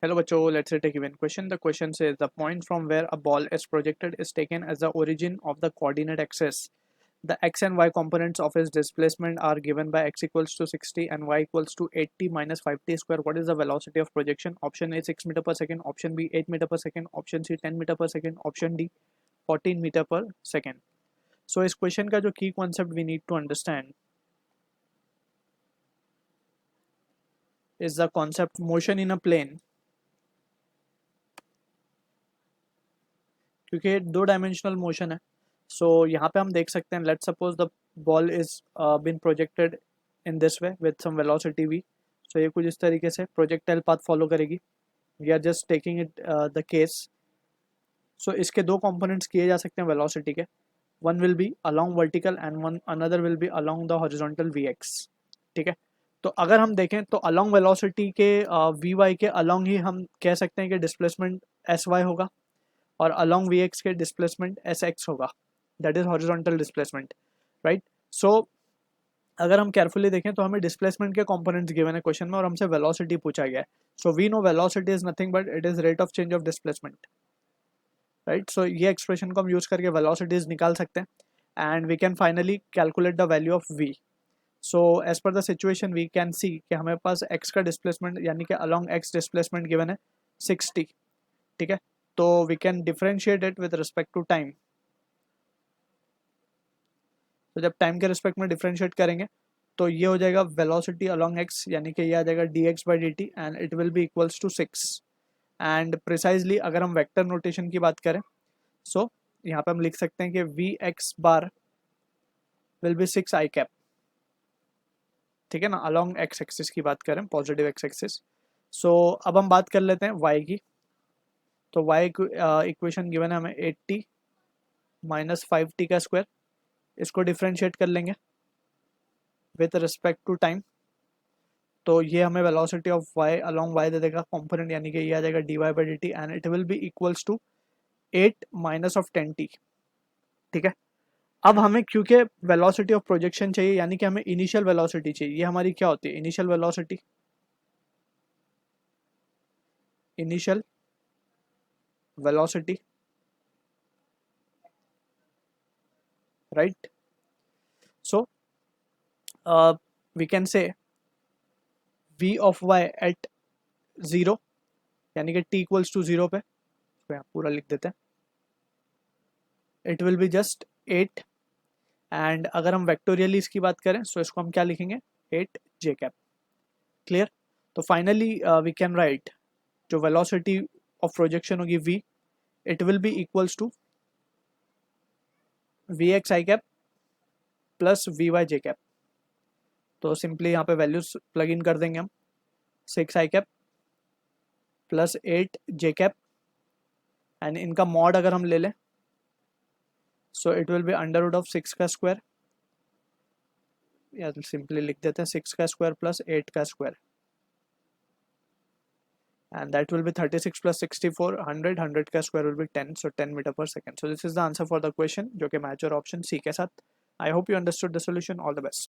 Hello बच्चों, let's take a given question. The question says the point from where a ball is projected is taken as the origin of the coordinate axis. The x and y components of its displacement are given by x equals to 60 and y equals to 80 minus 5t square. What is the velocity of projection? Option A 6 meter per second, option B 8 meter per second, option C 10 meter per second, option D 14 meter per second. So इस question का जो key concept we need to understand is the concept motion in a plane. क्योंकि दो dimensional motion है, सो यहाँ पे हम देख सकते हैं let's suppose the ball is been projected in this way with some velocity v. So ये कुछ इस तरीके से प्रोजेक्टाइल पाथ फॉलो करेगी. We are just taking it the case. So इसके दो कंपोनेंट्स किए जा सकते हैं वेलोसिटी के. One will be along vertical and one another will be along the horizontal vx. ठीक है, तो अगर हम देखें तो अलोंग वेलोसिटी के vy के अलोंग ही हम कह सकते हैं कि डिस्प्लेसमेंट sy होगा और अलोंग vx के डिस्प्लेसमेंट sx होगा, that is horizontal displacement, right. So अगर हम केयरफुली देखें तो हमें डिस्प्लेसमेंट के कंपोनेंट्स गिवन है क्वेश्चन में और हमसे वेलोसिटी पूछा गया है. So we know velocity is nothing but it is rate of change of displacement, right. So ये एक्सप्रेशन को हम यूज करके वेलोसिटीज निकाल सकते हैं and we can finally calculate the value of v. So as per the situation we can see कि हमें पास x का डिस्प्लेसमेंट यानी कि अलोंग x डिस्प्लेसमेंट गिवन है 60. ठीक है, तो we can differentiate it with respect to time. तो जब टाइम के रिस्पेक्ट में डिफरेंशिएट करेंगे तो ये हो जाएगा वेलोसिटी अलोंग x यानी कि ये आ जाएगा dx by dt and it will be equals to 6. And precisely अगर हम वेक्टर नोटेशन की बात करें सो यहाँ पे हम लिख सकते हैं कि vx bar will be 6 i cap. ठीक है ना, अलोंग x एक्सिस की बात करें, पॉजिटिव x एक्सिस. सो अब हम बात कर लेते हैं y की. तो y इक्वेशन गिवन है हमें 80 माइनस 5t का स्क्वायर. इसको डिफ्रेंशिएट कर लेंगे विथ रिस्पेक्ट टू टाइम. तो ये हमें velocity of y along y दे देगा कंपोनेंट यानी कि ये आ जाएगा dy by dt and it will be equals to 8 minus of 10t. ठीक है, अब हमें क्योंकि वेलोसिटी ऑफ प्रोजेक्शन चाहिए यानी कि हमें इनिशियल वेलोसिटी चाहिए. ये हमारी क्या होती है? Initial velocity, initial velocity, right. So we can say v of y at 0 यानी कि t इक्वल्स टू 0 पे, तो यहाँ पूरा लिख देते हैं, it will be just 8. And अगर हम वेक्टोरियली इसकी बात करें सो इसको हम क्या लिखेंगे? 8 j कैप. क्लियर. तो फाइनली वी कैन राइट जो वेलोसिटी ऑफ प्रोजेक्शन होगी v, it will be equals to vx i cap plus vy j cap. तो सिंपली यहाँ पे वैल्यूज प्लग इन कर देंगे हम. 6 i cap plus 8 j cap and इनका मॉड अगर हम ले लें so it will be under root of 6 का स्क्वायर, या सिंपली लिख देते हैं 6 का स्क्वायर प्लस 8 का square and that will be 36 plus 64 100. 100 का square will be 10, so 10 meter per second. So this is the answer for the question जो कि मैच और ऑप्शन सी के साथ. I hope you understood the solution. All the best.